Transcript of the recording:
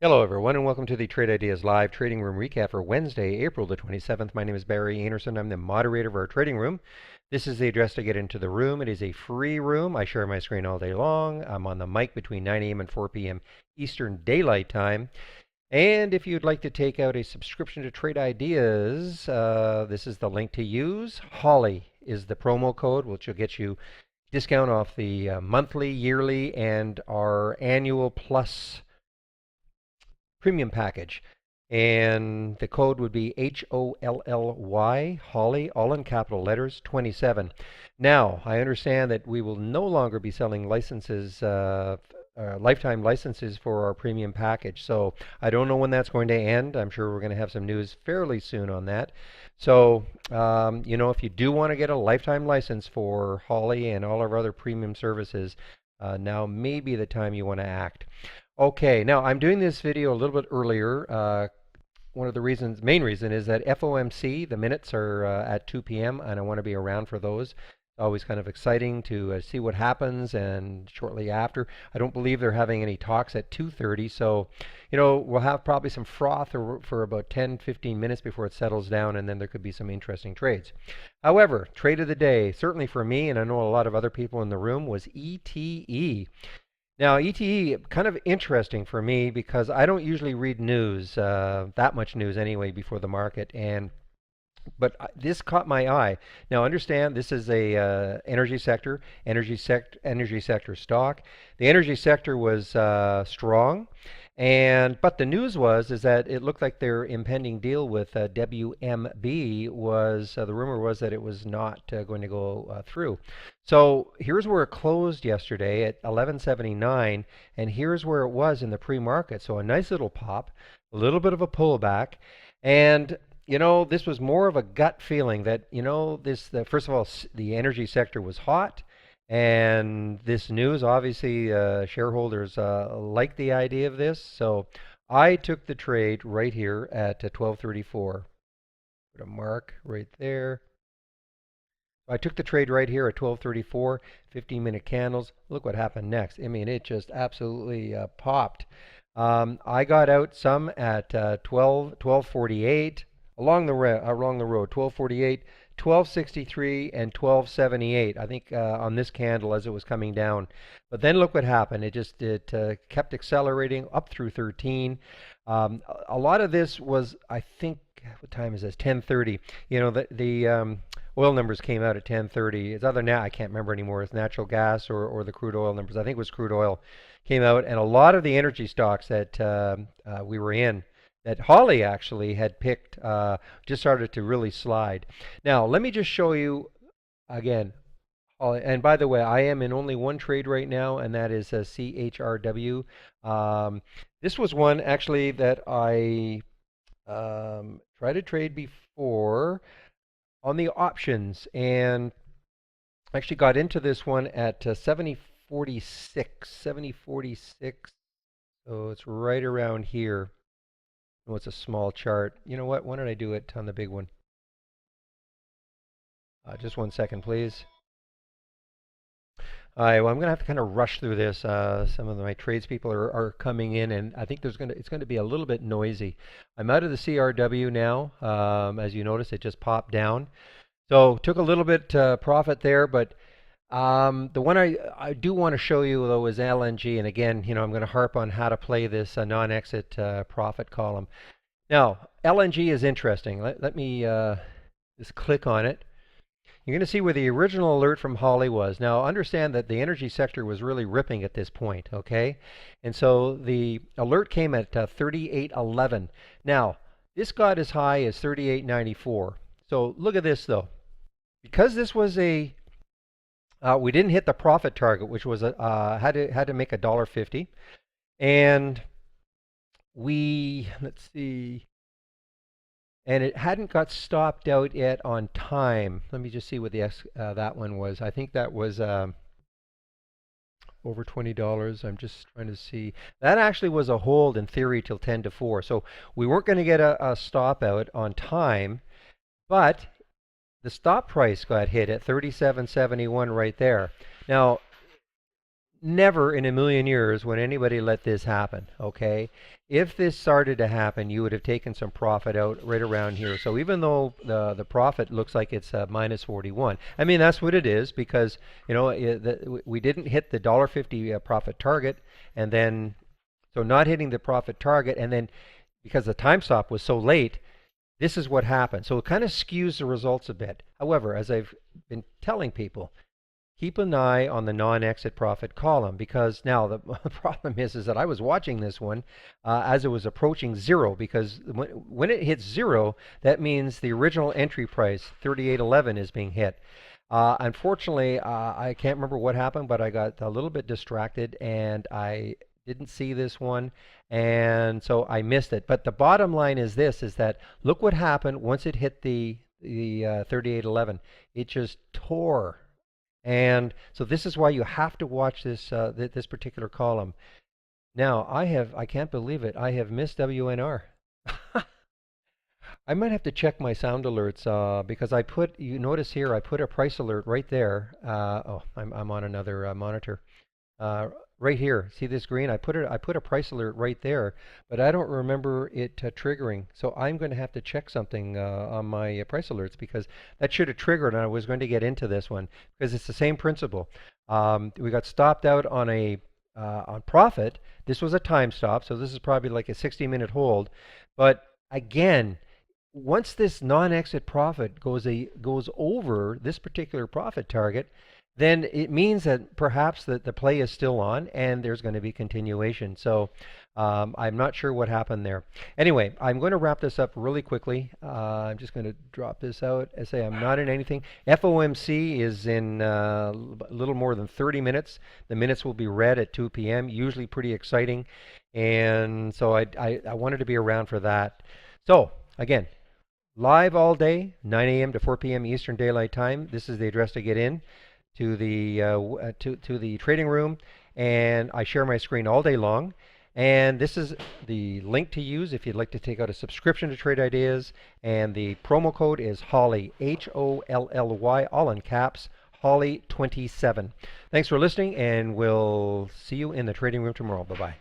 Hello everyone and welcome to the Trade Ideas Live Trading Room Recap for Wednesday, April the 27th. My name is Barry Anderson. I'm the moderator of our trading room. This is the address to get into the room. It is a free room. I share my screen all day long. I'm on the mic between 9 a.m. and 4 p.m. Eastern Daylight Time. And if you'd like to take out a subscription to Trade Ideas, this is the link to use. Holly is the promo code, which will get you discount off the monthly, yearly, and our annual plus premium package. And the code would be HOLLY, Holly, all in capital letters, 27. Now, I understand that we will no longer be selling licenses, lifetime licenses for our premium package. So I don't know when that's going to end. I'm sure we're going to have some news fairly soon on that. So, if you do want to get a lifetime license for Holly and all our other premium services, now may be the time you want to act. Okay, now I'm doing this video a little bit earlier. One of the reasons, main reason, is that FOMC, the minutes are at 2 p.m. and I want to be around for those. It's always kind of exciting to see what happens, and shortly after. I don't believe they're having any talks at 2:30, so we'll have probably some froth for about 10-15 minutes before it settles down, and then there could be some interesting trades. However, trade of the day, certainly for me, and I know a lot of other people in the room, was ETE. Now, ETE, kind of interesting for me because I don't usually read news, that much news anyway, before the market, but this caught my eye. Now, understand this is a energy sector stock. The energy sector was strong, but the news is that it looked like their impending deal with WMB was the rumor was that it was not going to go through. So here's where it closed yesterday at 1179, and here's where it was in the pre-market. So a nice little pop, a little bit of a pullback, and this was more of a gut feeling that first of all, the energy sector was hot. And this news, obviously, shareholders like the idea of this. So I took the trade right here at 1234. Put a mark right there. I took the trade right here at 1234, 15-minute candles. Look what happened next. I mean, it just absolutely popped. I got out some at 1248 along the road, 1248. 1263 and 1278, I think, on this candle as it was coming down. But then look what happened. It kept accelerating up through 13. A lot of this was, I think, what time is this? 10:30. The oil numbers came out at 10:30. It's other than that, I can't remember anymore. It's natural gas or the crude oil numbers. I think it was crude oil came out, and a lot of the energy stocks that we were in, that Holly actually had picked, just started to really slide. Now, let me just show you again. And by the way, I am in only one trade right now, and that is CHRW. This was one actually that I tried to trade before on the options, and actually got into this one at 70.46. 70.46. So it's right around here. Oh, it's a small chart. You know what? Why don't I do it on the big one? Just 1 second, please. All right, well, I'm going to have to kind of rush through this. Some of my tradespeople are coming in, and I think it's going to be a little bit noisy. I'm out of the CRW now. As you notice, it just popped down. So took a little bit profit there, but the one I do want to show you, though, is LNG. And again, I'm going to harp on how to play this non-exit profit column. Now, LNG is interesting. Let me just click on it. You're going to see where the original alert from Holly was. Now, understand that the energy sector was really ripping at this point, okay? And so the alert came at 38.11. Now, this got as high as 38.94. So look at this, though. Because this was we didn't hit the profit target, which was had to make $1.50, and let's see, and it hadn't got stopped out yet on time. Let me just see what that one was. I think that was over $20. I'm just trying to see. That actually was a hold in theory till 10 to 4. So we weren't going to get a stop out on time, but the stop price got hit at 37.71 right there. Now, never in a million years would anybody let this happen, okay? If this started to happen, you would have taken some profit out right around here. So even though the profit looks like it's minus 41, I mean that's what it is because we didn't hit the $1.50 profit target, and then so not hitting the profit target, and then because the time stop was so late, this is what happened. So it kind of skews the results a bit. However, as I've been telling people, keep an eye on the non-exit profit column because now the problem is that I was watching this one as it was approaching zero because when it hits zero, that means the original entry price, 38.11, is being hit. Unfortunately, I can't remember what happened, but I got a little bit distracted and I didn't see this one, and so I missed it. But the bottom line is this: is that look what happened once it hit the 38.11. It just tore. And so this is why you have to watch this particular column. Now I can't believe it. I have missed WNR. I might have to check my sound alerts because you notice here I put a price alert right there. Oh, I'm on another monitor. Right here, see this green? I put a price alert right there, but I don't remember it triggering. So I'm going to have to check something on my price alerts because that should have triggered, and I was going to get into this one because it's the same principle. We got stopped out on on profit. This was a time stop, so this is probably like a 60-minute hold. But again, once this non-exit profit goes over this particular profit target, then it means that perhaps that the play is still on and there's going to be continuation. So I'm not sure what happened there. Anyway, I'm going to wrap this up really quickly. I'm just going to drop this out. I say I'm not in anything. FOMC is in a little more than 30 minutes. The minutes will be read at 2 p.m., usually pretty exciting. And so I wanted to be around for that. So again, live all day, 9 a.m. to 4 p.m. Eastern Daylight Time. This is the address to get in to the trading room, and I share my screen all day long. And this is the link to use if you'd like to take out a subscription to Trade Ideas. And the promo code is Holly, HOLLY, all in caps, Holly 27. Thanks for listening, and we'll see you in the trading room tomorrow. Bye bye.